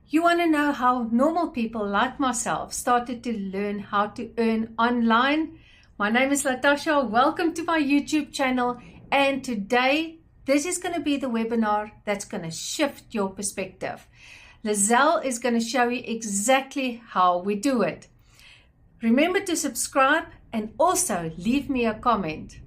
You want to know how normal people like myself started to learn how to earn online? My name is Latasha. Welcome to my YouTube channel. And today, this is going to be the webinar that's going to shift your perspective. Lizelle is going to show you exactly how we do it. Remember to subscribe and also leave me a comment.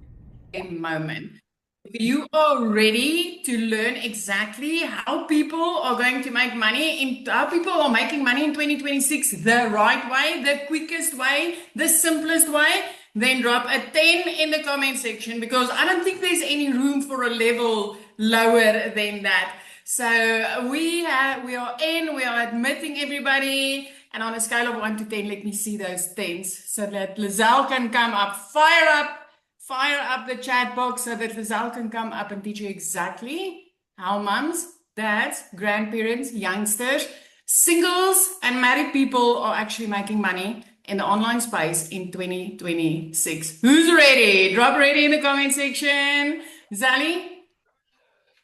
Moment. If you are ready to learn exactly how people are going to make money how people are making money in 2026 the right way, the quickest way, the simplest way, then drop a 10 in the comment section because I don't think there's any room for a level lower than that. So we are admitting everybody. And on a scale of 1 to 10, let me see those 10s so that Lizelle can come up. Fire up the chat box so that Lizelle can come up and teach you exactly how moms, dads, grandparents, youngsters, singles, and married people are actually making money in the online space in 2026. Who's ready? Drop ready in the comment section. Zali,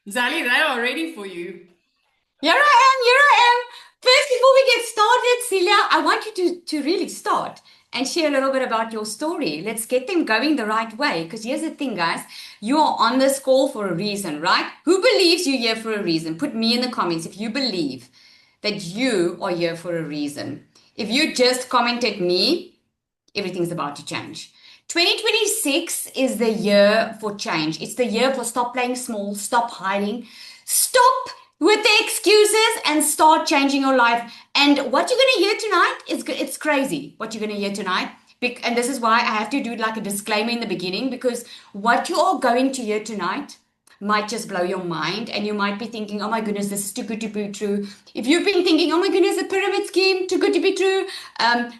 they are ready for you. Here I am. First, before we get started, Celia, I want you to really start and share a little bit about your story. Let's get them going the right way. Because here's the thing, guys. You are on this call for a reason, right? Who believes you're here for a reason? Put me in the comments if you believe that you are here for a reason. If you just commented me, everything's about to change. 2026 is the year for change. It's the year for stop playing small, stop hiding, stop with the excuses and start changing your life. And what you're going to hear tonight is it's crazy what you're going to hear tonight. And this is why I have to do like a disclaimer in the beginning, because what you are going to hear tonight might just blow your mind, and you might be thinking, oh my goodness, this is too good to be true. If you've been thinking, oh my goodness, a pyramid scheme, too good to be true,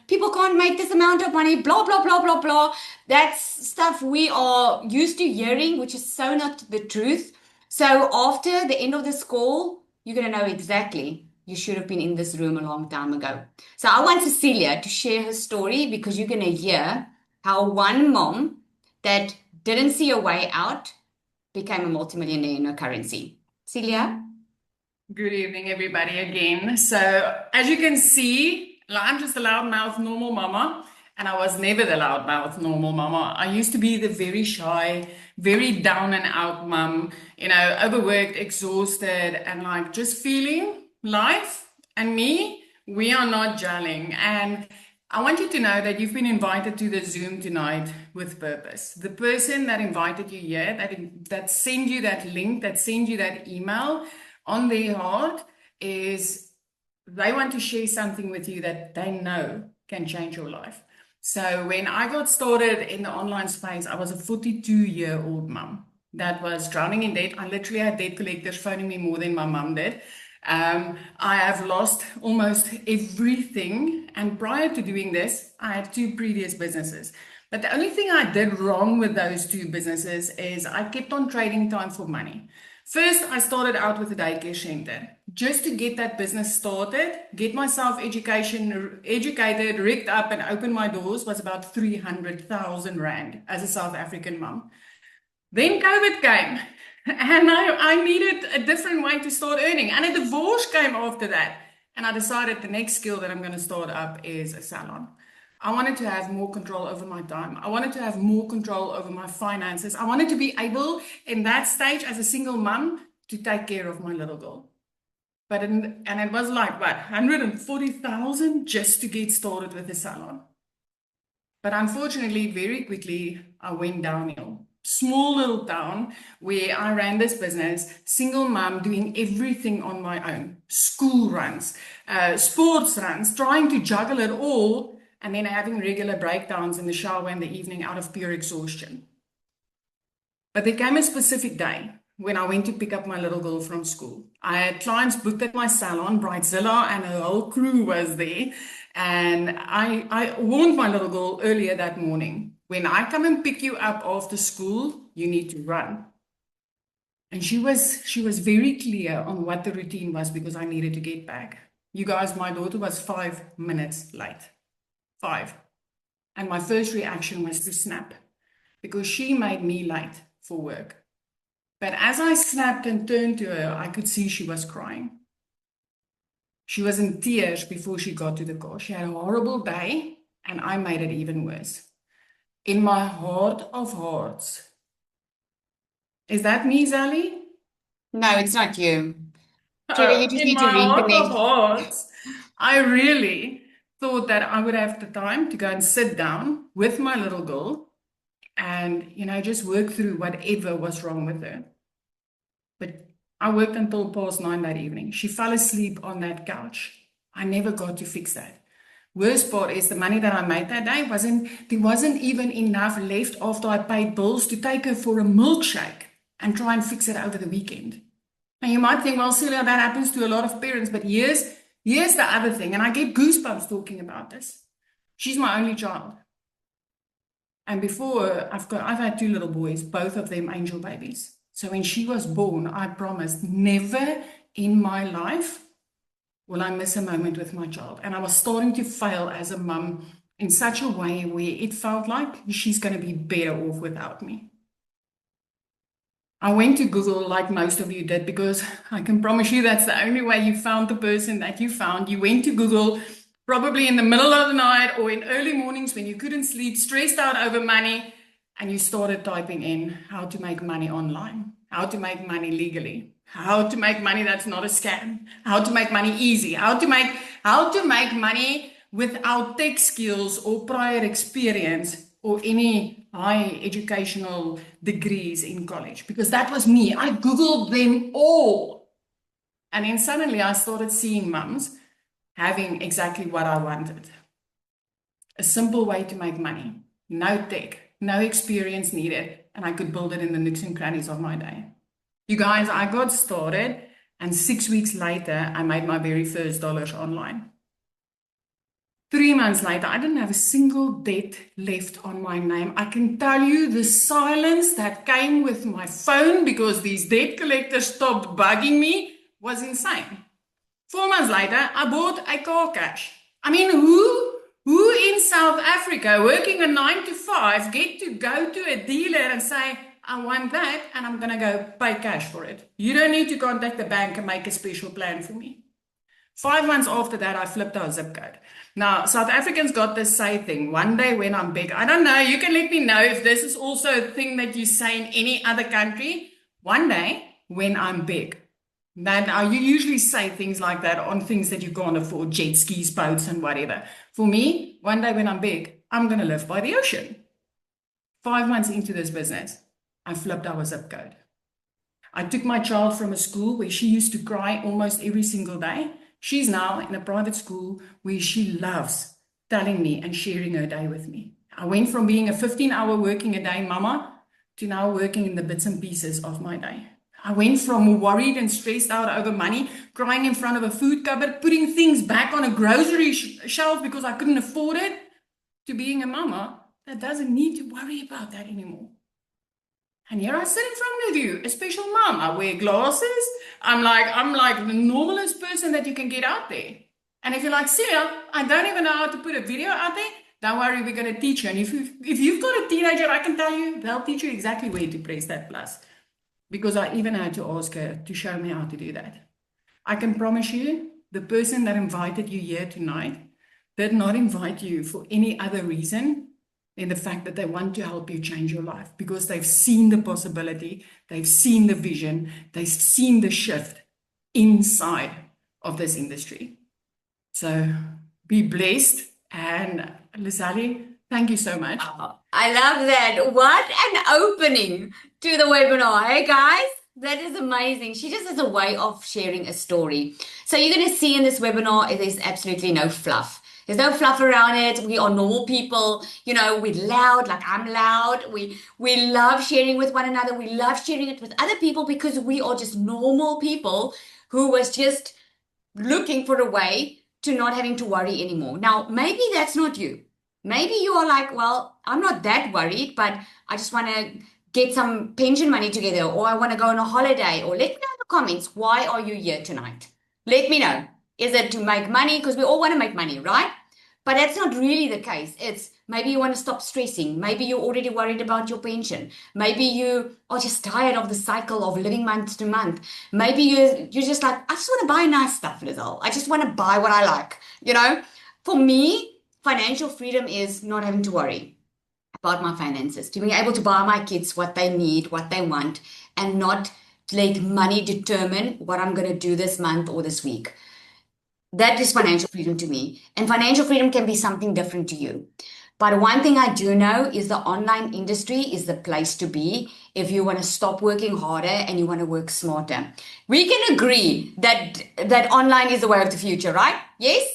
people can't make this amount of money, blah blah blah blah blah, that's stuff we are used to hearing, which is so not the truth. So after the end of this call, you're going to know exactly you should have been in this room a long time ago. So I want Cecilia to share her story, because you're going to hear how one mom that didn't see a way out became a multimillionaire in her currency. Celia? Good evening, everybody, again. So, as you can see, I'm just a loudmouth normal mama, and I was never the loudmouth normal mama. I used to be the very shy, very down and out mom, overworked, exhausted, and like just feeling life and me, we are not gelling. And I want you to know that you've been invited to the Zoom tonight with purpose. The person that invited you here, that sent you that link, that sent you that email on their heart, is they want to share something with you that they know can change your life. So when I got started in the online space, I was a 42-year-old mom that was drowning in debt. I literally had debt collectors phoning me more than my mom did. I have lost almost everything. And prior to doing this, I had 2 previous businesses. But the only thing I did wrong with those 2 businesses is I kept on trading time for money. First, I started out with a daycare center just to get that business started, get myself educated, rigged up, and open my doors was about 300,000 Rand as a South African mom. Then COVID came. And I needed a different way to start earning. And a divorce came after that. And I decided the next skill that I'm going to start up is a salon. I wanted to have more control over my time. I wanted to have more control over my finances. I wanted to be able, in that stage as a single mom, to take care of my little girl. And it was like, what, 140,000 just to get started with the salon. But unfortunately, very quickly, I went downhill. Small little town where I ran this business, single mom, doing everything on my own. School runs, sports runs, trying to juggle it all, and then having regular breakdowns in the shower in the evening out of pure exhaustion. But there came a specific day when I went to pick up my little girl from school. I had clients booked at my salon, Brightzilla, and her whole crew was there. And I warned my little girl earlier that morning, when I come and pick you up after school, you need to run. And she was very clear on what the routine was, because I needed to get back. You guys, my daughter was 5 minutes late. 5. And my first reaction was to snap, because she made me late for work. But as I snapped and turned to her, I could see she was crying. She was in tears before she got to the car. She had a horrible day, and I made it even worse. In my heart of hearts. Is that me, Zali? No, it's not you. Trevor, you just In need to my heart of reconnect. hearts, I really thought that I would have the time to go and sit down with my little girl and, just work through whatever was wrong with her. But I worked until past 9 that evening. She fell asleep on that couch. I never got to fix that. Worst part is the money that I made that day there wasn't even enough left after I paid bills to take her for a milkshake and try and fix it over the weekend. And you might think, well, Celia, that happens to a lot of parents, but here's the other thing, and I get goosebumps talking about this. She's my only child. And before, I've had 2 little boys, both of them angel babies. So when she was born, I promised never in my life will I miss a moment with my child. And I was starting to fail as a mum in such a way where it felt like she's going to be better off without me. I went to Google like most of you did, because I can promise you that's the only way you found the person that you found. You went to Google probably in the middle of the night or in early mornings when you couldn't sleep, stressed out over money, and you started typing in how to make money online, how to make money legally, how to make money that's not a scam, how to make money easy, how to make money without tech skills or prior experience or any high educational degrees in college, because that was me. I Googled them all. And then suddenly I started seeing mums having exactly what I wanted. A simple way to make money, no tech, no experience needed, and I could build it in the nooks and crannies of my day. You guys, I got started, and 6 weeks later, I made my very first dollars online. 3 months later, I didn't have a single debt left on my name. I can tell you the silence that came with my phone because these debt collectors stopped bugging me was insane. 4 months later, I bought a car cash. I mean, who in South Africa working a 9 to 5 get to go to a dealer and say, I want that, and I'm going to go pay cash for it. You don't need to contact the bank and make a special plan for me. 5 months after that, I flipped our zip code. Now, South Africans got this say thing, one day when I'm big. I don't know, you can let me know if this is also a thing that you say in any other country. One day when I'm big. Now, you usually say things like that on things that you can't afford, jet skis, boats, and whatever. For me, one day when I'm big, I'm going to live by the ocean. 5 months into this business, I flipped our zip code. I took my child from a school where she used to cry almost every single day. She's now in a private school where she loves telling me and sharing her day with me. I went from being a 15-hour working a day mama to now working in the bits and pieces of my day. I went from worried and stressed out over money, crying in front of a food cupboard, putting things back on a grocery shelf because I couldn't afford it, to being a mama that doesn't need to worry about that anymore. And here I sit in front of you, a special mom. I wear glasses. I'm like the normalest person that you can get out there. And if you're like, Celia, I don't even know how to put a video out there, don't worry, we're going to teach you. And if you've got a teenager, I can tell you, they'll teach you exactly where to press that plus. Because I even had to ask her to show me how to do that. I can promise you, the person that invited you here tonight did not invite you for any other reason than the fact that they want to help you change your life, because they've seen the possibility, they've seen the vision, they've seen the shift inside of this industry. So be blessed. And Lizali, thank you so much. I love that. What an opening to the webinar. Hey guys, that is amazing. She just has a way of sharing a story. So you're going to see in this webinar, there's absolutely no fluff. There's no fluff around it. We are normal people. You know, we're loud, like I'm loud. We love sharing with one another. We love sharing it with other people because we are just normal people who was just looking for a way to not having to worry anymore. Now, maybe that's not you. Maybe you are like, well, I'm not that worried, but I just want to get some pension money together, or I want to go on a holiday, or let me know in the comments, why are you here tonight? Let me know. Is it to make money? Because we all want to make money, right? But that's not really the case. It's maybe you want to stop stressing. Maybe you're already worried about your pension. Maybe you are just tired of the cycle of living month to month. Maybe you're just like, I just want to buy nice stuff, Lizelle. I just want to buy what I like. For me, financial freedom is not having to worry about my finances, to being able to buy my kids what they need, what they want, and not let money determine what I'm going to do this month or this week. That is financial freedom to me. And financial freedom can be something different to you. But one thing I do know is the online industry is the place to be if you want to stop working harder and you want to work smarter. We can agree that online is the way of the future, right? Yes?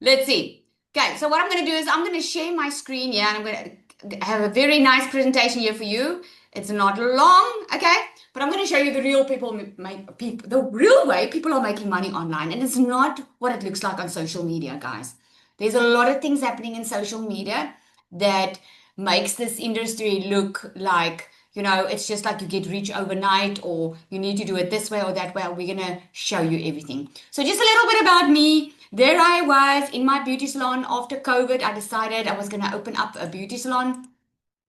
Let's see. Okay, so what I'm going to do is I'm going to share my screen here and I'm going to have a very nice presentation here for you. It's not long, okay? But I'm going to show you the real the real way people are making money online. And it's not what it looks like on social media, guys. There's a lot of things happening in social media that makes this industry look like, it's just like you get rich overnight or you need to do it this way or that way. We're going to show you everything. So just a little bit about me. There I was in my beauty salon after COVID. I decided I was going to open up a beauty salon.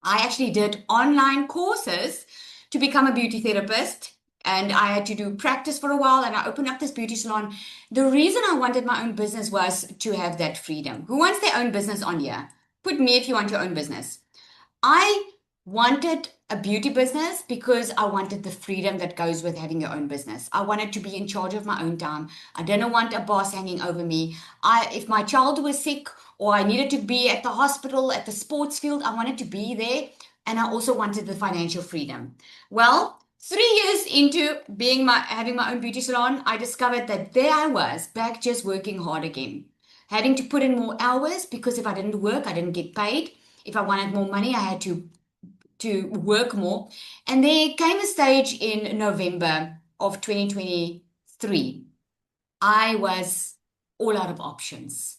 I actually did online courses to become a beauty therapist, and I had to do practice for a while, and I opened up this beauty salon. The reason I wanted my own business was to have that freedom. Who wants their own business on here? Put me if you want your own business. I wanted a beauty business because I wanted the freedom that goes with having your own business. I wanted to be in charge of my own time. I didn't want a boss hanging over me. If my child was sick or I needed to be at the hospital, at the sports field, I wanted to be there. And I also wanted the financial freedom. Well, 3 years into having my own beauty salon, I discovered that there I was back just working hard again, having to put in more hours because if I didn't work, I didn't get paid. If I wanted more money, I had to work more. And there came a stage in November of 2023. I was all out of options.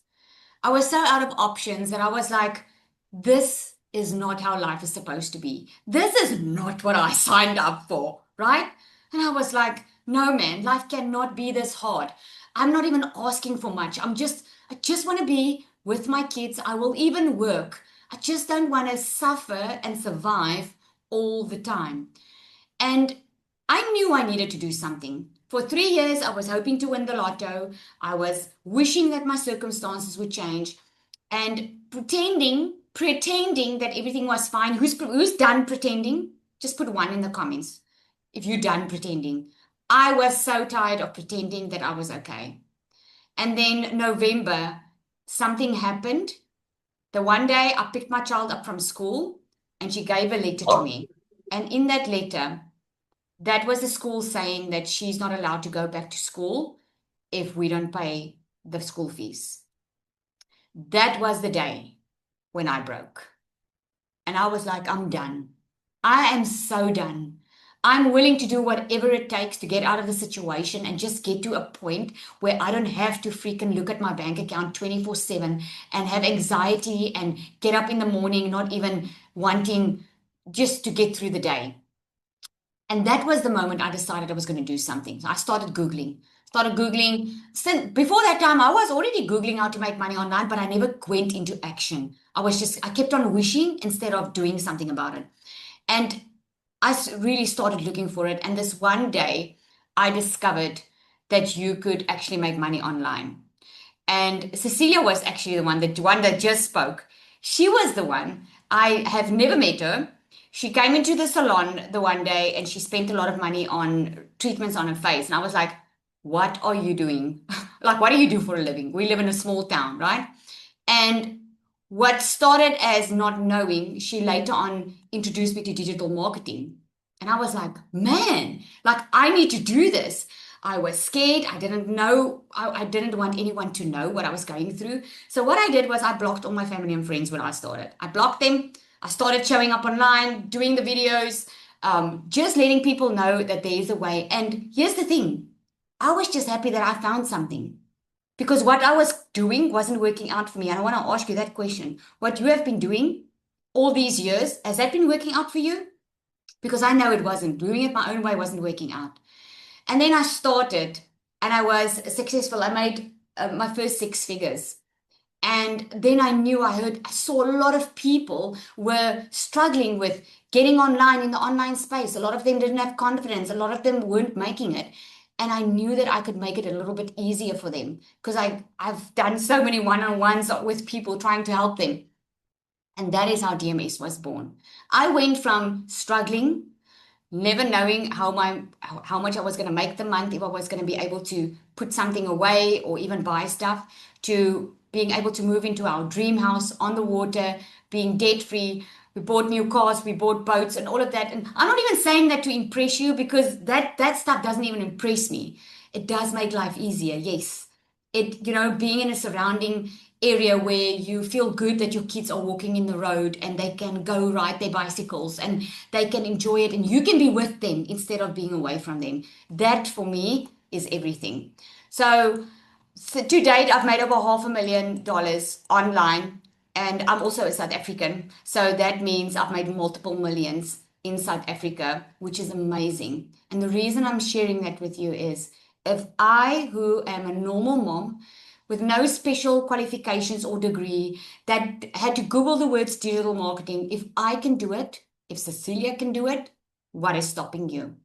I was so out of options that I was like, this is not how life is supposed to be. This is not what I signed up for, right? And I was like, no, man, life cannot be this hard. I'm not even asking for much. I just want to be with my kids. I will even work. I just don't want to suffer and survive all the time. And I knew I needed to do something. For 3 years, I was hoping to win the lotto. I was wishing that my circumstances would change and pretending that everything was fine. Who's done pretending? Just put 1 in the comments if you're done pretending. I was so tired of pretending that I was okay. And then November, something happened. The one day I picked my child up from school and she gave a letter to me. And in that letter, that was the school saying that she's not allowed to go back to school if we don't pay the school fees. That was the day when I broke. And I was like, I'm done. I am so done. I'm willing to do whatever it takes to get out of the situation and just get to a point where I don't have to freaking look at my bank account 24/7 and have anxiety and get up in the morning not even wanting just to get through the day. And that was the moment I decided I was going to do something. So I started Googling. Since before that time, I was already Googling how to make money online, but I never went into action. I kept on wishing instead of doing something about it. And I really started looking for it. And this one day, I discovered that you could actually make money online. And Cecilia was actually the one that just spoke. She was the one. I have never met her. She came into the salon the one day and she spent a lot of money on treatments on her face. And I was like, what are you doing? Like, what do you do for a living? We live in a small town, right? And what started as not knowing, she later on introduced me to digital marketing. And I was like, man, like I need to do this. I was scared. I didn't know. I didn't want anyone to know what I was going through. So what I did was I blocked all my family and friends when I started. I blocked them. I started showing up online, doing the videos, just letting people know that there is a way. And here's the thing. I was just happy that I found something because what I was doing wasn't working out for me. And I want to ask you that question. What you have been doing all these years, has that been working out for you? Because I know it wasn't. Doing it my own way wasn't working out. And then I started and I was successful. I made my first 6 figures. And then I saw a lot of people were struggling with getting online in the online space. A lot of them didn't have confidence. A lot of them weren't making it. And I knew that I could make it a little bit easier for them because I've done so many one-on-ones with people trying to help them. And that is how DMS was born. I went from struggling, never knowing how much I was going to make the month, if I was going to be able to put something away or even buy stuff, to being able to move into our dream house on the water, being debt free. We bought new cars, we bought boats and all of that. And I'm not even saying that to impress you, because that stuff doesn't even impress me. It does make life easier, yes. Being in a surrounding area where you feel good that your kids are walking in the road and they can go ride their bicycles and they can enjoy it and you can be with them instead of being away from them. That for me is everything. So to date, I've made over $500,000 online, and I'm also a South African. So that means I've made multiple millions in South Africa, which is amazing. And the reason I'm sharing that with you is, if I, who am a normal mom with no special qualifications or degree, that had to Google the words digital marketing, if I can do it, if Cecilia can do it, what is stopping you?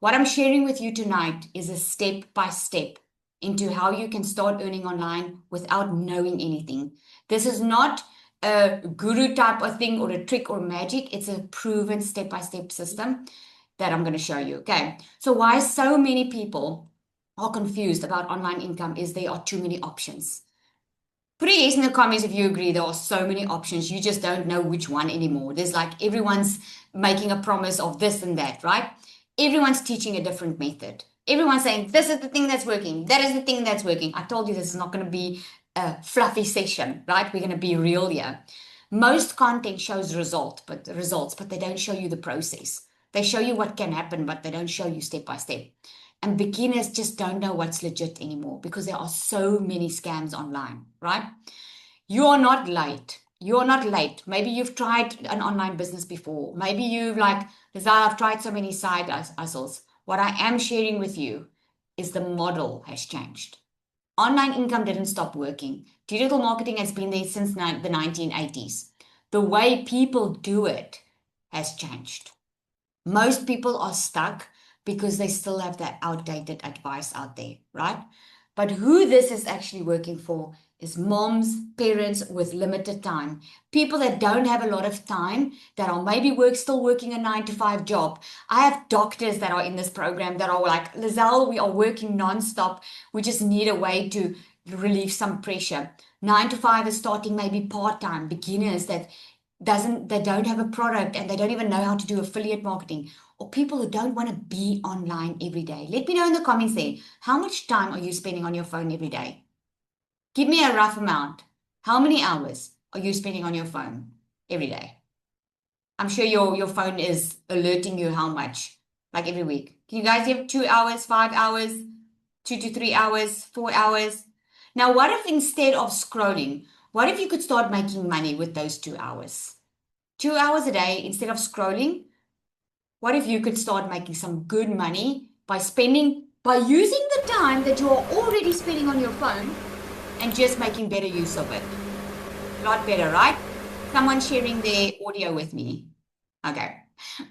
What I'm sharing with you tonight is a step by step into how you can start earning online without knowing anything. This is not a guru type of thing or a trick or magic. It's a proven step-by-step system that I'm going to show you. Okay, so why so many people are confused about online income is there are too many options. Put a yes in the comments if you agree there are so many options. You just don't know which one anymore. There's like everyone's making a promise of this and that, right? Everyone's teaching a different method. Everyone's saying, this is the thing that's working. That is the thing that's working. I told you this is not going to be a fluffy session, right? We're going to be real here. Most content shows results, but they don't show you the process. They show you what can happen, but they don't show you step by step. And beginners just don't know what's legit anymore because there are so many scams online, right? You are not late. You're not late. Maybe you've tried an online business before. Maybe you've like, I've tried so many side hustles. What I am sharing with you is the model has changed. Online income didn't stop working. Digital marketing has been there since the 1980s. The way people do it has changed. Most people are stuck because they still have that outdated advice out there, right? But who this is actually working for is moms, parents with limited time, people that don't have a lot of time, that are maybe still working a 9-to-5 job. I have doctors that are in this program that are like, Lizelle, we are working nonstop. We just need a way to relieve some pressure. 9-to-5 is starting maybe part-time, beginners that don't have a product and they don't even know how to do affiliate marketing, or people who don't want to be online every day. Let me know in the comments there, how much time are you spending on your phone every day? Give me a rough amount. How many hours are you spending on your phone every day? I'm sure your phone is alerting you how much, like every week. Can you guys give 2 hours, 5 hours, 2 to 3 hours, 4 hours? Now, what if instead of scrolling, what if you could start making money with those 2 hours? 2 hours a day instead of scrolling. What if you could start making some good money by using the time that you are already spending on your phone and just making better use of it? A lot better, right? Someone sharing their audio with me. Okay.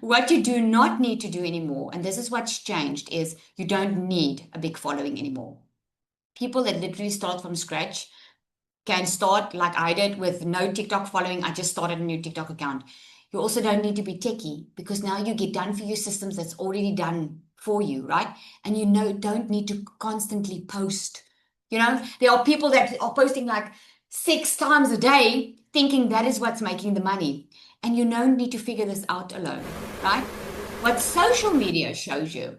What you do not need to do anymore, and this is what's changed, is you don't need a big following anymore. People that literally start from scratch can start like I did with no TikTok following. I just started a new TikTok account. You also don't need to be techie, because now you get done for you systems that's already done for you, right? And don't need to constantly post. There are people that are posting like 6 times a day thinking that is what's making the money. And you don't need to figure this out alone, right? What social media shows you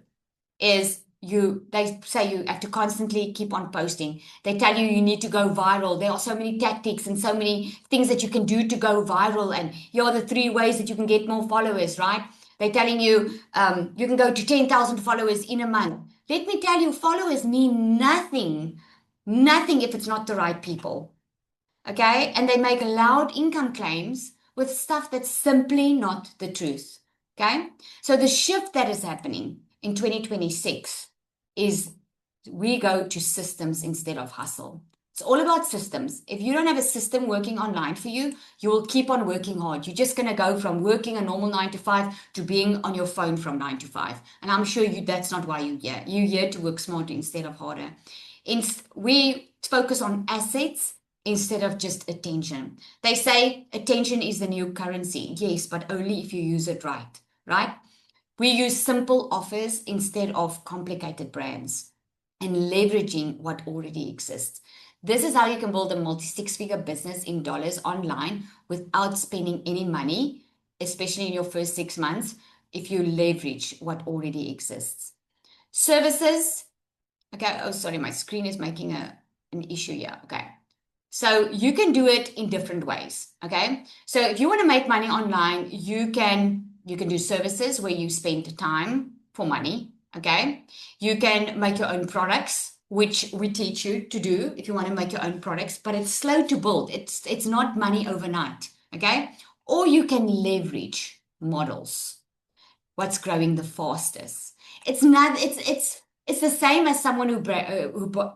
is they say you have to constantly keep on posting. They tell you need to go viral. There are so many tactics and so many things that you can do to go viral. And here are the 3 ways that you can get more followers, right? They're telling you you can go to 10,000 followers in a month. Let me tell you, followers mean nothing if it's not the right people. Okay? And they make loud income claims with stuff that's simply not the truth. Okay? So the shift that is happening in 2026 is we go to systems instead of hustle. It's It's all about systems. If you don't have a system working online for you, you will keep on working hard. You're just going to go from working a normal 9 to 5 to being on your phone from 9 to 5. And I'm sure that's not why you're here. You're here to work smarter instead of harder. We focus on assets instead of just attention. They say attention is the new currency. Yes, but only if you use it right, right? We use simple offers instead of complicated brands and leveraging what already exists. This is how you can build a multi-six-figure business in dollars online without spending any money, especially in your first 6 months, if you leverage what already exists. Services. Okay. Oh, sorry. My screen is making an issue here. Okay. So you can do it in different ways. Okay. So if you want to make money online, you can do services where you spend time for money. Okay. You can make your own products, which we teach you to do if you want to make your own products, but it's slow to build. It's not money overnight. Okay. Or you can leverage models. What's growing the fastest? It's the same as someone who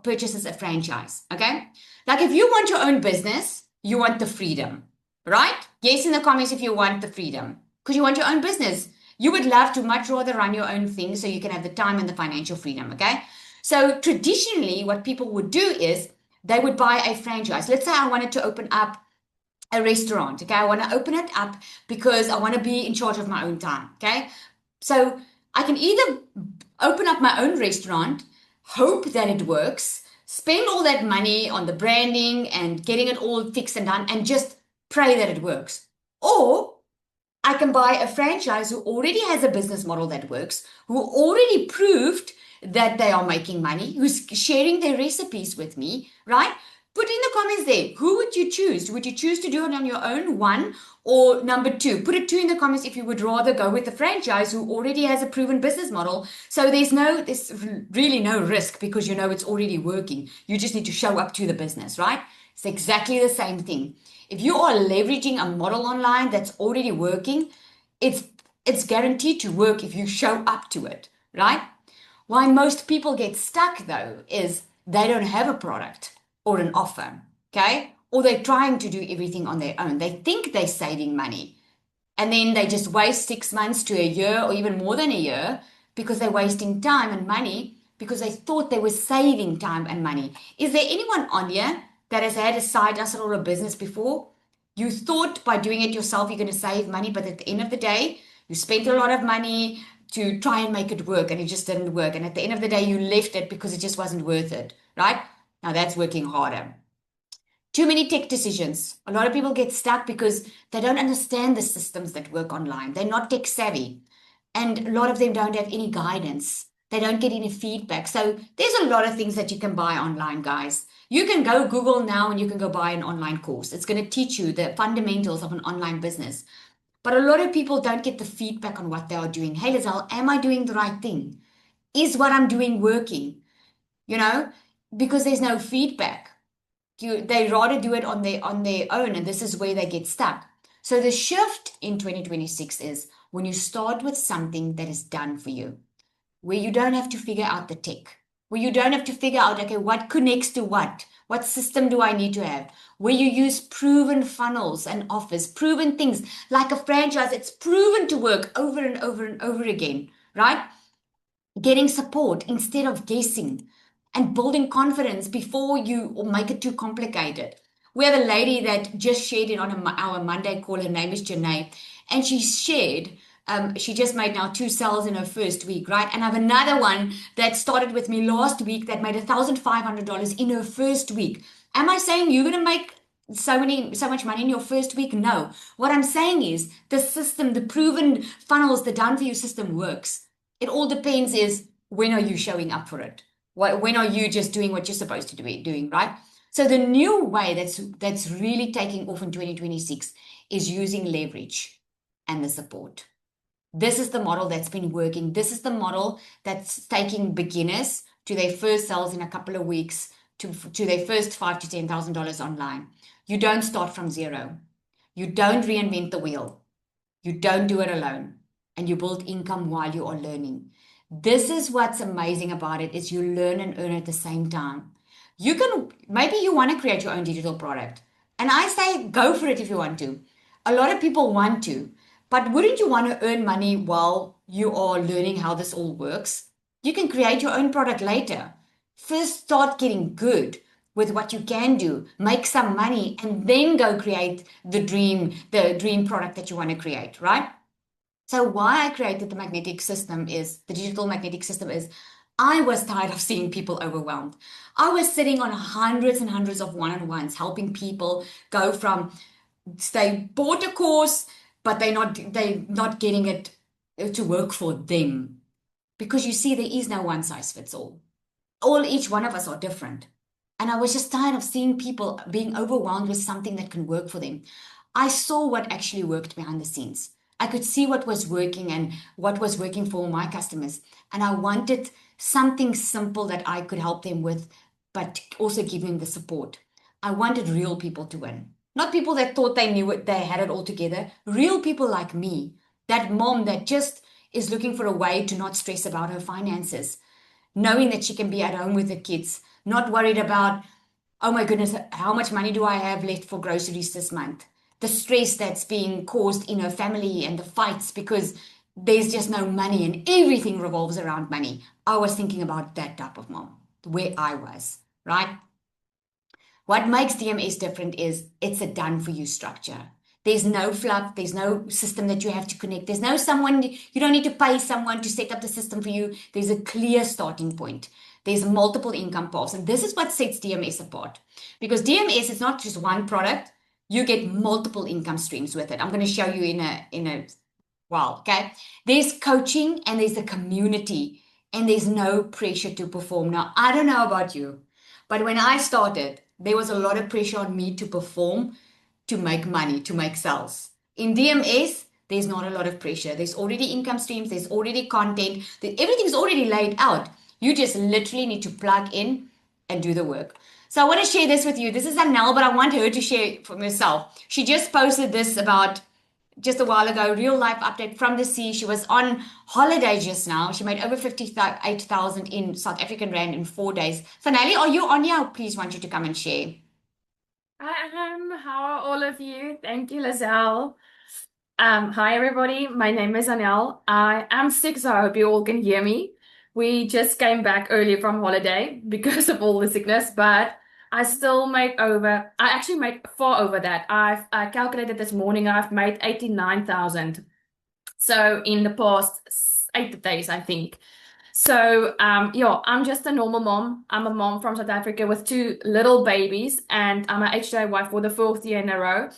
purchases a franchise. Okay. Like if you want your own business, you want the freedom, right? Yes, in the comments if you want the freedom, because you want your own business. You would love to much rather run your own thing so you can have the time and the financial freedom, okay? So traditionally, what people would do is they would buy a franchise. Let's say I wanted to open up a restaurant, okay? I want to open it up because I want to be in charge of my own time, okay? So I can either open up my own restaurant, hope that it works, spend all that money on the branding and getting it all fixed and done, and just pray that it works. Or I can buy a franchise who already has a business model that works, who already proved that they are making money, who's sharing their recipes with me, right? Put in the comments there, who would you choose? Would you choose to do it on your own, 1, or number 2? Put a 2 in the comments if you would rather go with a franchise who already has a proven business model. So there's really no risk because you know it's already working. You just need to show up to the business, right? It's exactly the same thing. If you are leveraging a model online that's already working, it's guaranteed to work if you show up to it, right? Why most people get stuck though is they don't have a product or an offer, okay? Or they're trying to do everything on their own. They think they're saving money and then they just waste 6 months to a year or even more than a year because they're wasting time and money because they thought they were saving time and money. Is there anyone on here that has had a side hustle or a business before? You thought by doing it yourself you're going to save money, but at the end of the day, you spent a lot of money to try and make it work and it just didn't work. And at the end of the day, you left it because it just wasn't worth it, right? Now that's working harder. Too many tech decisions. A lot of people get stuck because they don't understand the systems that work online. They're not tech savvy. And a lot of them don't have any guidance. They don't get any feedback. So there's a lot of things that you can buy online, guys. You can go Google now and you can go buy an online course. It's going to teach you the fundamentals of an online business. But a lot of people don't get the feedback on what they are doing. Hey, Lizelle, am I doing the right thing? Is what I'm doing working? You know, because there's no feedback. They rather do it on their own, and this is where they get stuck. So the shift in 2026 is when you start with something that is done for you, where you don't have to figure out the tech, where you don't have to figure out, okay, what connects to what system do I need to have, where you use proven funnels and offers, proven things like a franchise. It's proven to work over and over and over again, right? Getting support instead of guessing and building confidence before you make it too complicated. We have a lady that just shared it on our Monday call. Her name is Janae, and she shared she just made now 2 sales in her first week, right? And I have another one that started with me last week that made $1,500 in her first week. Am I saying you're going to make so much money in your first week? No. What I'm saying is the system, the proven funnels, the done for you system works. It all depends is when are you showing up for it? When are you just doing what you're supposed to be doing, right? So the new way that's really taking off in 2026 is using leverage and the support. This is the model that's been working. This is the model that's taking beginners to their first sales in a couple of weeks, to their first $5,000 to $10,000 online. You don't start from zero. You don't reinvent the wheel. You don't do it alone. And you build income while you are learning. This is what's amazing about it, is you learn and earn at the same time. Maybe you want to create your own digital product. And I say, go for it if you want to. A lot of people want to, but wouldn't you want to earn money while you are learning how this all works? You can create your own product later. First, start getting good with what you can do, make some money, and then go create the dream product that you want to create, right? So why I created the digital magnetic system is I was tired of seeing people overwhelmed. I was sitting on hundreds and hundreds of one-on-ones, helping people go from they bought a course, but they're not getting it to work for them. Because you see, there is no one size fits all. Each one of us are different. And I was just tired of seeing people being overwhelmed with something that can work for them. I saw what actually worked behind the scenes. I could see what was working and what was working for my customers. And I wanted something simple that I could help them with, but also give them the support. I wanted real people to win. Not people that thought they knew it, they had it all together. Real people like me, that mom that just is looking for a way to not stress about her finances, knowing that she can be at home with the kids, not worried about, oh my goodness, how much money do I have left for groceries this month? The stress that's being caused in her family and the fights because there's just no money and everything revolves around money. I was thinking about that type of mom, where I was, right? What makes DMS different is it's a done for you structure. There's no fluff. There's no system that you have to connect. There's no someone, you don't need to pay someone to set up the system for you. There's a clear starting point. There's multiple income paths. And this is what sets DMS apart. Because DMS is not just one product. You get multiple income streams with it. I'm going to show you in a while, okay? There's coaching and there's the community and there's no pressure to perform. Now, I don't know about you, but when I started, there was a lot of pressure on me to perform, to make money, to make sales. In DMS, there's not a lot of pressure. There's already income streams, there's already content, everything's already laid out. You just literally need to plug in and do the work. So I want to share this with you. This is Anel, but I want her to share from herself. She just posted this about just a while ago, real life update from the sea. She was on holiday just now. She made over 58,000 in South African Rand in 4 days. Fanelli, are you on here? Please want you to come and share. I am. How are all of you? Thank you, Lizelle. Hi, everybody. My name is Anel. I am sick, so I hope you all can hear me. We just came back early from holiday because of all the sickness, but I still I actually make far over that. I calculated this morning, I've made 89,000. So in the past 8 days, I think. So, yeah, I'm just a normal mom. I'm a mom from South Africa with 2 little babies, and I'm a HJ wife for the 4th year in a row.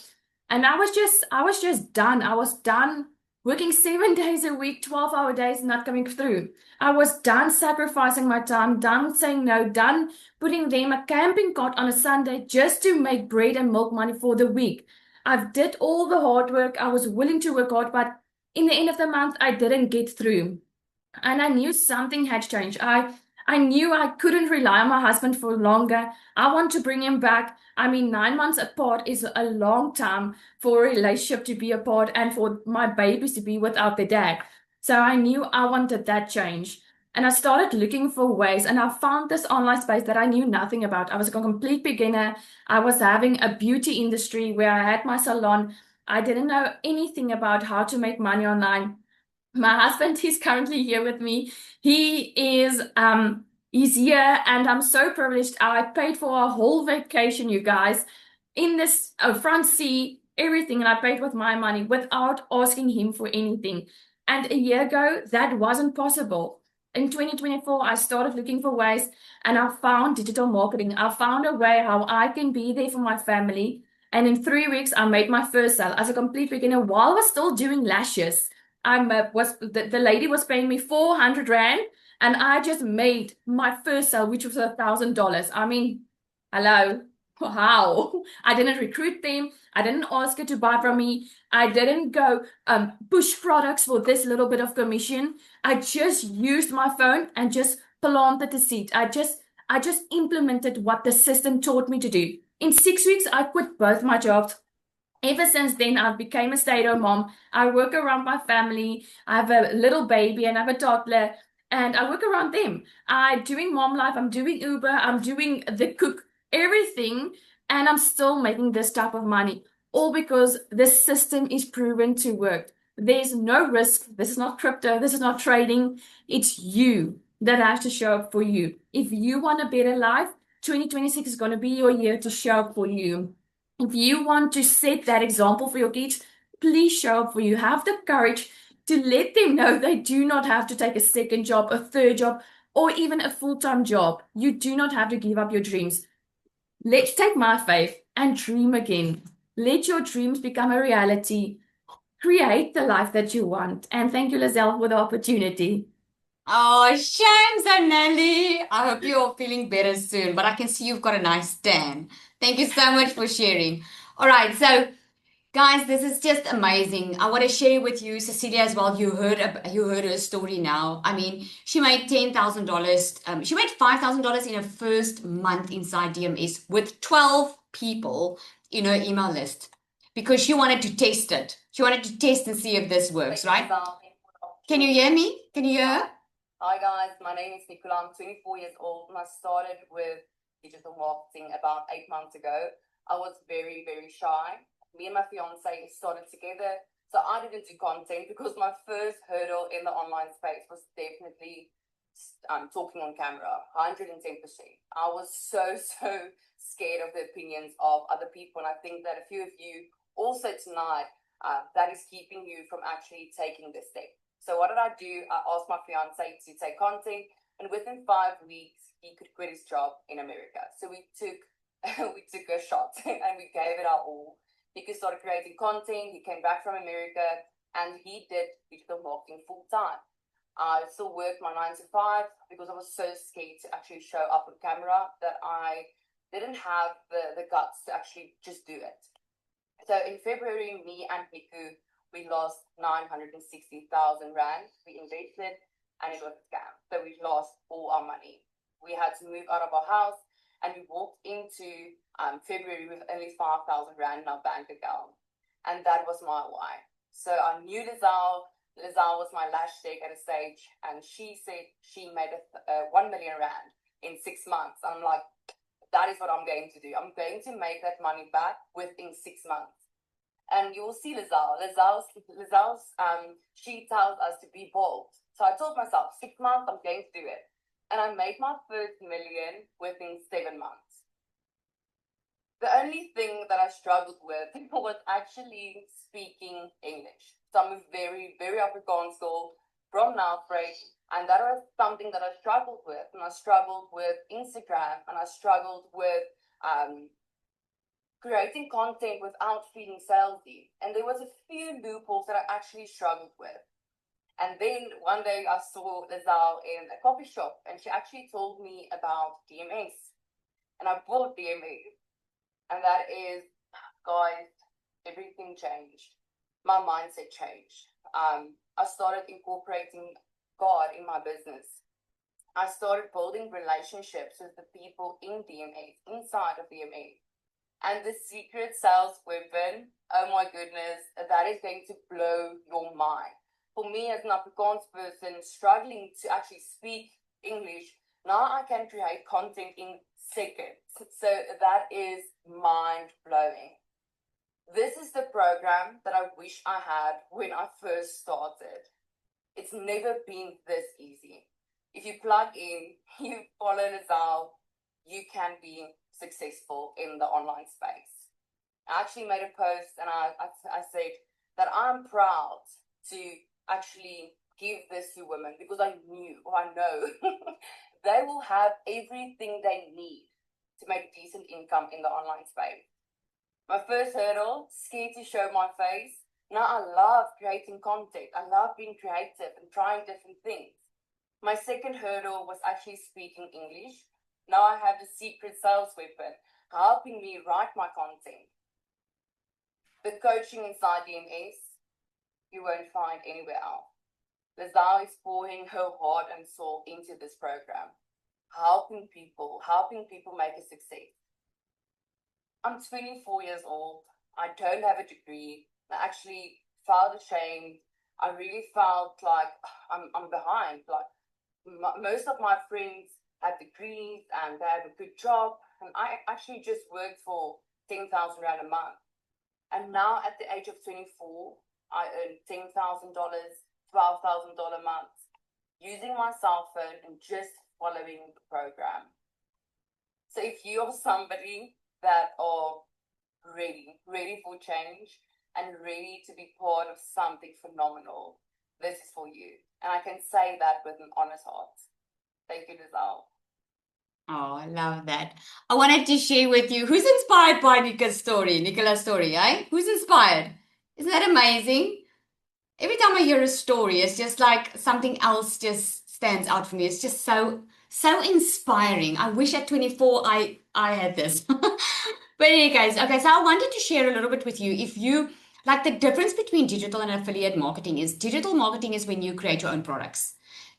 And I was just done. I was done working 7 days a week, 12-hour days, not coming through. I was done sacrificing my time, done saying no, done putting them a camping cot on a Sunday just to make bread and milk money for the week. I've did all the hard work. I was willing to work hard, but in the end of the month, I didn't get through. And I knew something had changed. I knew I couldn't rely on my husband for longer. I want to bring him back. I mean, 9 months apart is a long time for a relationship to be apart and for my babies to be without their dad. So I knew I wanted that change. And I started looking for ways, and I found this online space that I knew nothing about. I was a complete beginner. I was having a beauty industry where I had my salon. I didn't know anything about how to make money online. My husband is currently here with me. He's here, and I'm so privileged. I paid for a whole vacation, you guys, in this front sea, everything, and I paid with my money without asking him for anything. And a year ago, that wasn't possible. In 2024, I started looking for ways, and I found digital marketing. I found a way how I can be there for my family. And in 3 weeks, I made my first sale as a complete beginner while I was still doing lashes. The lady was paying me 400 Rand, and I just made my first sale, which was $1,000. I mean, hello, how? I didn't recruit them. I didn't ask her to buy from me. I didn't go push products for this little bit of commission. I just used my phone and just planted the seed. I just implemented what the system taught me to do. In 6 weeks, I quit both my jobs. Ever since then, I've become a stay-at-home mom. I work around my family. I have a little baby and I have a toddler. and I work around them. I'm doing mom life, I'm doing Uber, I'm doing the cook, everything, and I'm still making this type of money. All because this system is proven to work. There's no risk. This is not crypto. This is not trading. It's you that has to show up for you. If you want a better life, 2026 is going to be your year to show up for you. If you want to set that example for your kids, please show up for you. Have the courage to let them know they do not have to take a second job, a third job, or even a full-time job. You do not have to give up your dreams. Let's take my faith and dream again. Let your dreams become a reality. Create the life that you want. And thank you, Lizelle, for the opportunity. Oh, shame, Zanelli. I hope you're feeling better soon, but I can see you've got a nice tan. Thank you so much for sharing. All right, so guys, this is just amazing. I want to share with you, Cecilia, as well. You heard her story now. I mean, she made $10,000. She made $5,000 in her first month inside DMS with 12 people in her email list because she wanted to test it. She wanted to test and see if this works, right? Can you hear me? Can you hear her? Hi guys, my name is Nicola. I'm 24 years old and I started with digital marketing about 8 months ago. I was very, very shy. Me and my fiance started together. So I didn't do content because my first hurdle in the online space was definitely talking on camera, 110%. I was so scared of the opinions of other people. And I think that a few of you also tonight, that is keeping you from actually taking this step. So what did I do? I asked my fiance to take content, and within 5 weeks, he could quit his job in America. So we took a shot and we gave it our all. He could start creating content. He came back from America and he did digital marketing full time. I still worked my 9 to 5 because I was so scared to actually show up on camera that I didn't have the guts to actually just do it. So in February, me and Niku, we lost 960,000 Rand. We invested and it was a scam. So we lost all our money. We had to move out of our house and we walked into February with only 5,000 Rand in our bank account. And that was my why. So I knew Lizelle. Lizelle was my last check at a stage and she said she made 1 million Rand in 6 months. And I'm like, that is what I'm going to do. I'm going to make that money back within 6 months. And you will see Lizelle. Lizelle's she tells us to be bold. So I told myself, 6 months, I'm going to do it. And I made my first million within 7 months. The only thing that I struggled with was actually speaking English. So I'm a very, very Afrikaans girl from Nelspruit. And that was something that I struggled with. And I struggled with Instagram. And I struggled with creating content without feeling salesy. And there was a few loopholes that I actually struggled with. And then one day I saw Lizelle in a coffee shop and she actually told me about DMS. And I bought DMS. And that is, guys, everything changed. My mindset changed. I started incorporating God in my business. I started building relationships with the people in DMS, inside of DMS. And the secret sales weapon, oh my goodness, that is going to blow your mind. For me as an Afrikaans person struggling to actually speak English, now I can create content in seconds. So that is mind blowing. This is the program that I wish I had when I first started. It's never been this easy. If you plug in, you follow Lizelle, you can be successful in the online space. I actually made a post and I said that I'm proud to actually give this to women because I know they will have everything they need to make a decent income in the online space. My first hurdle, scared to show my face. Now I love creating content. I love being creative and trying different things. My second hurdle was actually speaking English. Now I have the secret sales weapon helping me write my content. The coaching inside DMS, you won't find anywhere else. Lizelle is pouring her heart and soul into this program, helping people make a success. I'm 24 years old. I don't have a degree. I actually felt ashamed. I really felt like I'm behind. Like, Most of my friends have degrees and they have a good job, and I actually just worked for 10,000 Rand a month. And now at the age of 24, I earn $10,000, $12,000 months using my cell phone and just following the program. So if you are somebody that are ready for change and ready to be part of something phenomenal, this is for you. And I can say that with an honest heart. Thank you, Lizelle. Oh, I love that. I wanted to share with you who's inspired by Nicola's story, eh? Who's inspired? Isn't that amazing? Every time I hear a story, it's just like something else just stands out for me. It's just so inspiring. I wish at 24 I had this. But anyway, guys, okay, so I wanted to share a little bit with you. If you like, the difference between digital and affiliate marketing is digital marketing is when you create your own products.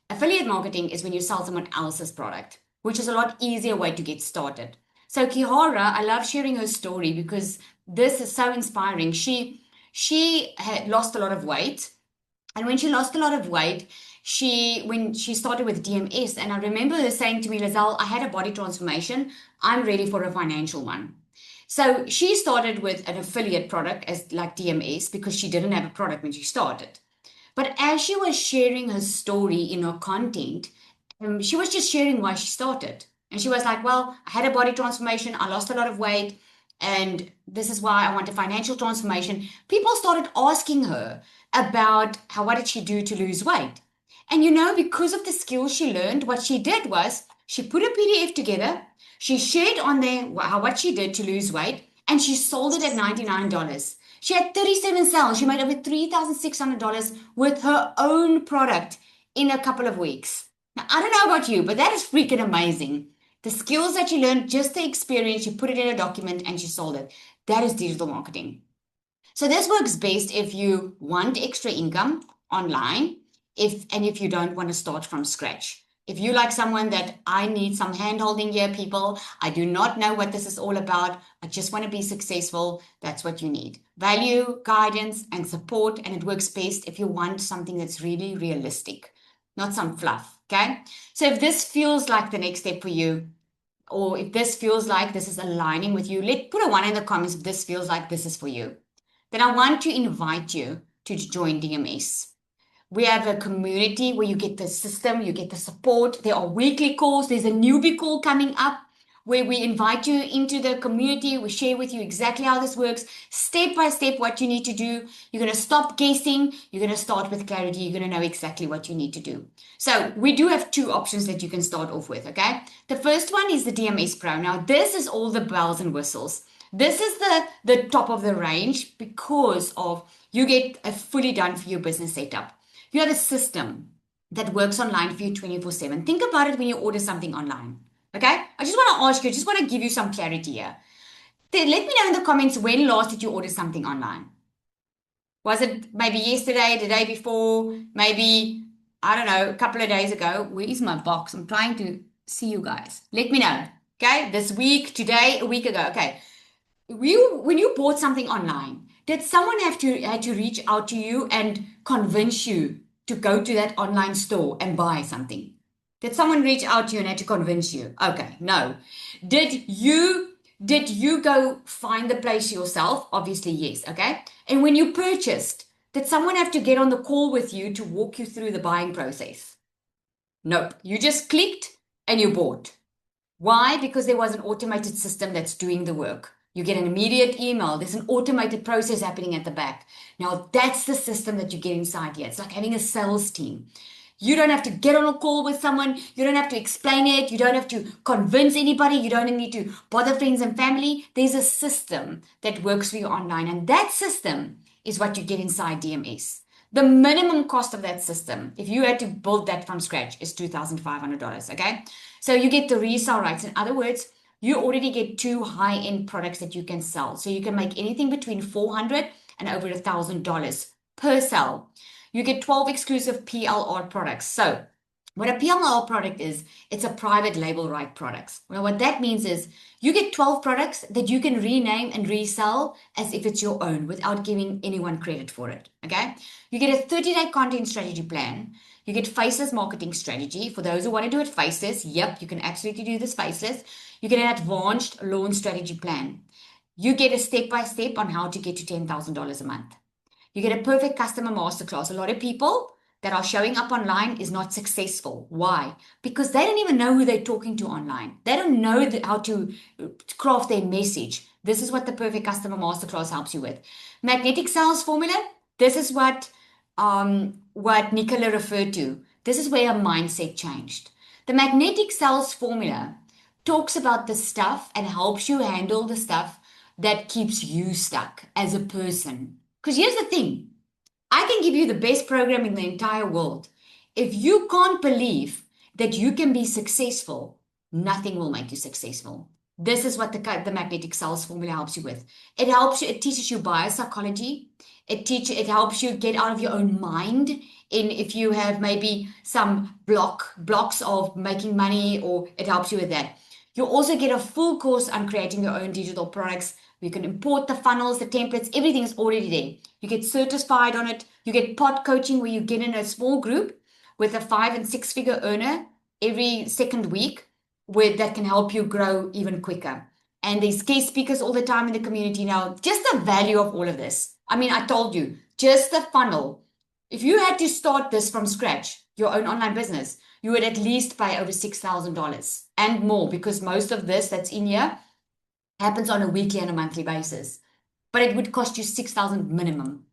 Affiliate marketing is when you sell someone else's product, which is a lot easier way to get started. So Kihara, I love sharing her story because this is so inspiring. She had lost a lot of weight, and when she lost a lot of weight, when she started with DMS, and I remember her saying to me, Lizelle, I had a body transformation. I'm ready for a financial one. So she started with an affiliate product as like DMS because she didn't have a product when she started. But as she was sharing her story in her content, she was just sharing why she started. And she was like, well, I had a body transformation, I lost a lot of weight, and this is why I want a financial transformation. People started asking her about what did she do to lose weight. And because of the skills she learned, what she did was she put a PDF together, she shared on there what she did to lose weight, and she sold it at $99. She had 37 sales. She made over $3,600 with her own product in a couple of weeks. Now, I don't know about you, but that is freaking amazing. The skills that you learned, just the experience, you put it in a document and she sold it. That is digital marketing. So this works best if you want extra income online, if you don't want to start from scratch. If you like someone that I need some hand-holding here, people, I do not know what this is all about. I just want to be successful. That's what you need. Value, guidance, and support. And it works best if you want something that's really realistic, not some fluff. Okay. So if this feels like the next step for you, or if this feels like this is aligning with you, put a 1 in the comments if this feels like this is for you. Then I want to invite you to join DMS. We have a community where you get the system, you get the support. There are weekly calls. There's a newbie call coming up where we invite you into the community. We share with you exactly how this works, step by step, what you need to do. You're going to stop guessing. You're going to start with clarity. You're going to know exactly what you need to do. So we do have 2 options that you can start off with, okay? The first one is the DMS Pro. Now, this is all the bells and whistles. This is the top of the range because of you get a fully done for your business setup. You have a system that works online for you 24/7. Think about it when you order something online. Okay? I just want to ask you, I just want to give you some clarity here. Then let me know in the comments when last did you order something online? Was it maybe yesterday, the day before, maybe, I don't know, a couple of days ago? Where is my box? I'm trying to see you guys. Let me know. Okay? This week, today, a week ago. Okay. When you bought something online, did someone had to reach out to you and convince you to go to that online store and buy something? Did someone reach out to you and had to convince you? Okay, no. Did you go find the place yourself? Obviously, yes. Okay. And when you purchased, did someone have to get on the call with you to walk you through the buying process? Nope. You just clicked and you bought. Why? Because there was an automated system that's doing the work. You get an immediate email. There's an automated process happening at the back. Now, that's the system that you get inside here. It's like having a sales team. You don't have to get on a call with someone. You don't have to explain it. You don't have to convince anybody. You don't need to bother friends and family. There's a system that works for you online. And that system is what you get inside DMS. The minimum cost of that system, if you had to build that from scratch, is $2,500, okay? So you get the resale rights. In other words, you already get 2 high-end products that you can sell. So you can make anything between $400 and over $1,000 per sale. You get 12 exclusive PLR products. So What a PLR product is, it's a private label right products. Well, what that means is you get 12 products that you can rename and resell as if it's your own without giving anyone credit for it. Okay. You get a 30-day content strategy plan. You get faceless marketing strategy. For those who want to do it faceless, yep, you can absolutely do this faceless. You get an advanced launch strategy plan. You get a step-by-step on how to get to $10,000 a month. You get a perfect customer masterclass. A lot of people that are showing up online is not successful. Why? Because they don't even know who they're talking to online. They don't know how to craft their message. This is what the perfect customer masterclass helps you with. Magnetic sales formula. This is what Nicola referred to. This is where a mindset changed. The magnetic sales formula talks about the stuff and helps you handle the stuff that keeps you stuck as a person. Because here's the thing. I can give you the best program in the entire world. If you can't believe that you can be successful, nothing will make you successful. This is what the magnetic sales formula helps you with. It helps you, it teaches you biopsychology. It helps you get out of your own mind. If you have maybe some blocks of making money, or it helps you with that. You also get a full course on creating your own digital products. You can import the funnels, the templates, everything is already there. You get certified on it. You get pod coaching where you get in a small group with a 5- and 6-figure earner every second week that can help you grow even quicker. And there's guest speakers all the time in the community now. Just the value of all of this. I mean, I told you, just the funnel. If you had to start this from scratch, your own online business, you would at least pay over $6,000 and more, because most of this that's in here happens on a weekly and a monthly basis. But it would cost you $6,000 minimum.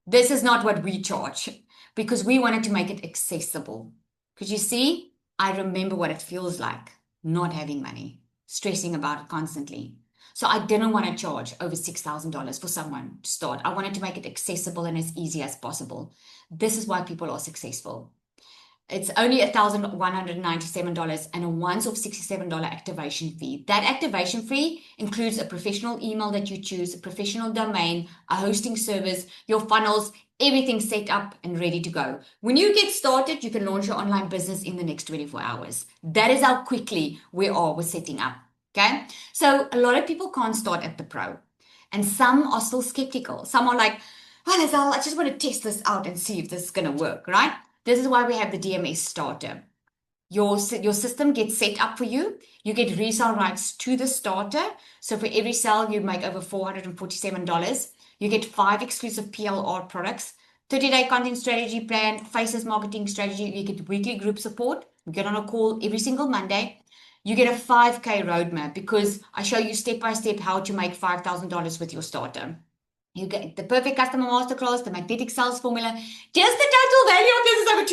This is not what we charge, because we wanted to make it accessible. Because you see, I remember what it feels like not having money, stressing about it constantly. So I didn't want to charge over $6,000 for someone to start. I wanted to make it accessible and as easy as possible. This is why people are successful. It's only $1,197 and a once-off $67 activation fee. That activation fee includes a professional email that you choose, a professional domain, a hosting service, your funnels, everything set up and ready to go. When you get started, you can launch your online business in the next 24 hours. That is how quickly we are with setting up. Okay. So a lot of people can't start at the pro, and some are still skeptical. Some are like, well, Lazelle, I just want to test this out and see if this is going to work, right? This is why we have the DMS starter. Your system gets set up for you. You get resale rights to the starter. So for every sale, you make over $447. You get 5 exclusive PLR products, 30-day content strategy plan, faceless marketing strategy. You get weekly group support. You get on a call every single Monday. You get a 5K roadmap, because I show you step-by-step how to make $5,000 with your starter. You get the perfect customer masterclass, the magnetic sales formula. Just the total value of this is over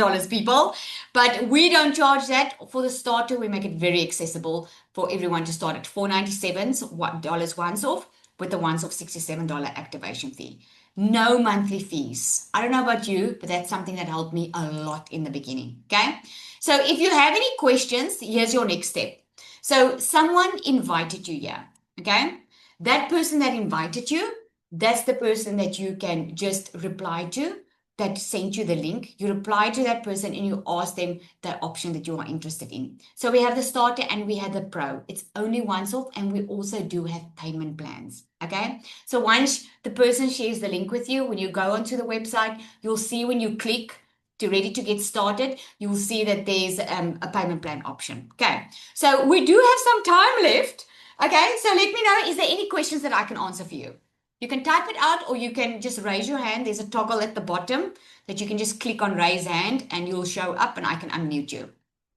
$2,500, people. But we don't charge that for the starter. We make it very accessible for everyone to start at $497 once off, with the once off $67 activation fee. No monthly fees. I don't know about you, but that's something that helped me a lot in the beginning. Okay. So if you have any questions, here's your next step. So someone invited you here. Okay. That person that invited you, that's the person that you can just reply to, that sent you the link. You reply to that person and you ask them that option that you are interested in. So we have the starter and we have the pro. It's only once off, and we also do have payment plans. Okay. So once the person shares the link with you, when you go onto the website, you'll see when you click to ready to get started, you'll see that there's a payment plan option. Okay. So we do have some time left. Okay, so let me know, is there any questions that I can answer for you? You can type it out, or you can just raise your hand. There's a toggle at the bottom that you can just click on raise hand and you'll show up and I can unmute you.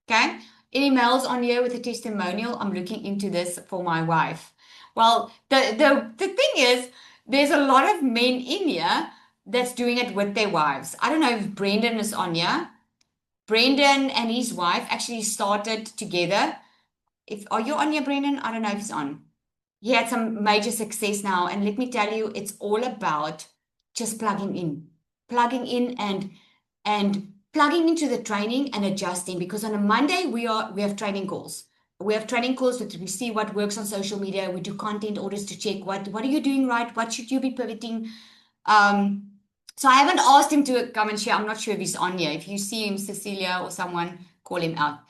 Okay, any mails on here with a testimonial? I'm looking into this for my wife. Well, the thing is, there's a lot of men in here that's doing it with their wives. I don't know if Brendan is on here. Brendan and his wife actually started together. Are you on here, Brendan? I don't know if he's on. He had some major success now. And let me tell you, it's all about just plugging in and plugging into the training and adjusting. Because on a Monday, we have training calls. We have training calls that we see what works on social media. We do content orders to check what are you doing right? What should you be pivoting? So So I haven't asked him to come and share. I'm not sure if he's on here. If you see him, Cecilia or someone, call him out.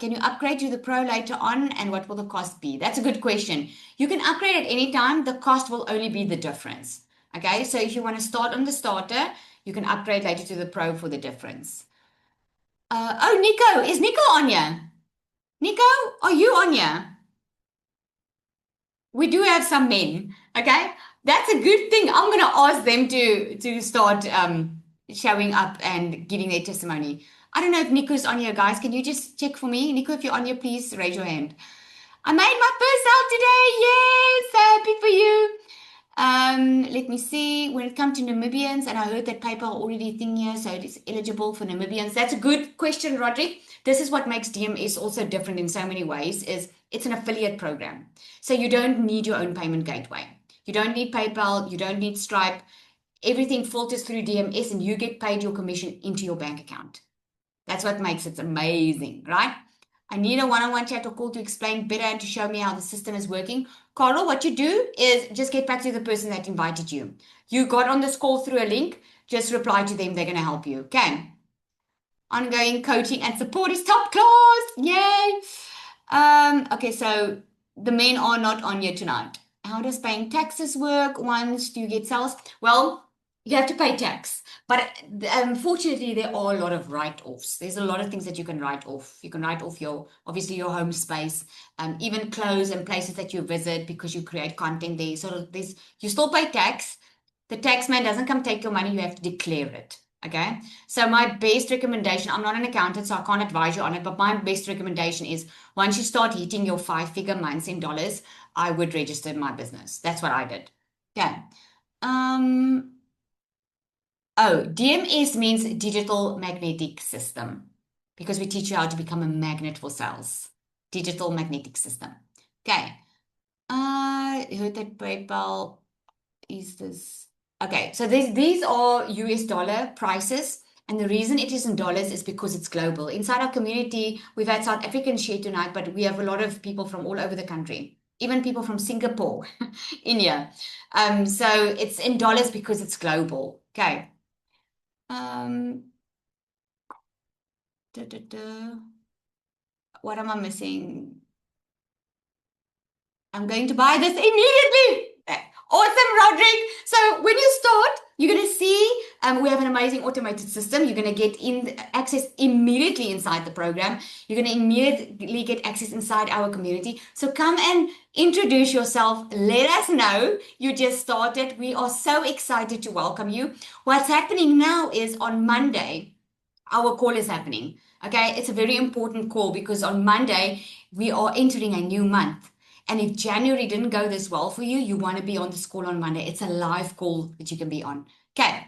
Can you upgrade to the Pro later on, and what will the cost be? That's a good question. You can upgrade at any time. The cost will only be the difference. Okay, so if you want to start on the starter, you can upgrade later to the Pro for the difference. Oh, Nico, is Nico on here? Nico, are you on here? We do have some men, okay? That's a good thing. I'm going to ask them to start showing up and giving their testimony. I don't know if Nico's on here, guys. Can you just check for me? Nico, if you're on here, please raise your hand. I made my first sale today. Yes, so happy for you. Let me see. When it comes to Namibians, and I heard that PayPal already thing here, so it is eligible for Namibians. That's a good question, Roderick. This is what makes DMS also different in so many ways, is it's an affiliate program. So you don't need your own payment gateway. You don't need PayPal. You don't need Stripe. Everything filters through DMS and you get paid your commission into your bank account. That's what makes it amazing, right? I need a one-on-one chat or call to explain better and to show me how the system is working. Carlo, what you do is just get back to the person that invited you. You got on this call through a link, just reply to them. They're going to help you. Okay. Ongoing coaching and support is top class. Yay. Okay, so the men are not on here tonight. How does paying taxes work once you get sales? Well, you have to pay tax. But unfortunately, there are a lot of write-offs. There's a lot of things that you can write off. You can write off obviously your home space, even clothes and places that you visit because you create content there. So you still pay tax. The tax man doesn't come take your money. You have to declare it. Okay. So my best recommendation, I'm not an accountant, so I can't advise you on it, but my best recommendation is once you start hitting your 5-figure months in dollars, I would register my business. That's what I did. Okay. Oh, DMS means digital magnetic system, because we teach you how to become a magnet for sales. Digital magnetic system. Okay. I heard that PayPal is this. Okay, so these are US dollar prices. And the reason it is in dollars is because it's global. Inside our community, we've had South Africans share tonight, but we have a lot of people from all over the country, even people from Singapore in here. So it's in dollars because it's global. Okay. What am I missing? I'm going to buy this immediately. Awesome, Roderick. So when you start, you're going to see we have an amazing automated system. You're going to get access immediately inside the program. You're going to immediately get access inside our community. So come and introduce yourself. Let us know you just started. We are so excited to welcome you. What's happening now is on Monday, our call is happening. Okay, it's a very important call because on Monday, we are entering a new month. And if January didn't go this well for you, you want to be on this call on Monday. It's a live call that you can be on. Okay.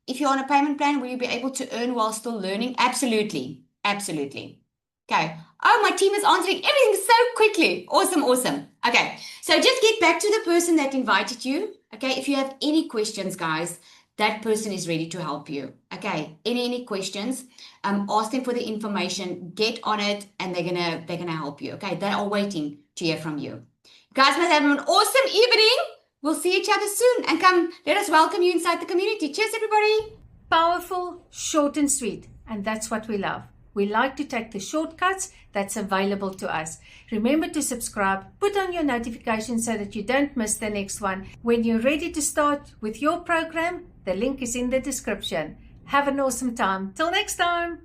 If you're on a payment plan, will you be able to earn while still learning? Absolutely. Absolutely. Okay. Oh, my team is answering everything so quickly. Awesome, awesome. Okay. So just get back to the person that invited you. Okay. If you have any questions, guys, that person is ready to help you. Okay. Any questions? Ask them for the information, get on it, and they're gonna help you. Okay. They are waiting to hear from you. You guys must have an awesome evening. We'll see each other soon, and come let us welcome you inside the community. Cheers, everybody. Powerful, short and sweet, and that's what we love. We like to take the shortcuts that's available to us. Remember to subscribe, put on your notifications so that you don't miss the next one. When you're ready to start with your program, the link is in the description. Have an awesome time. Till next time.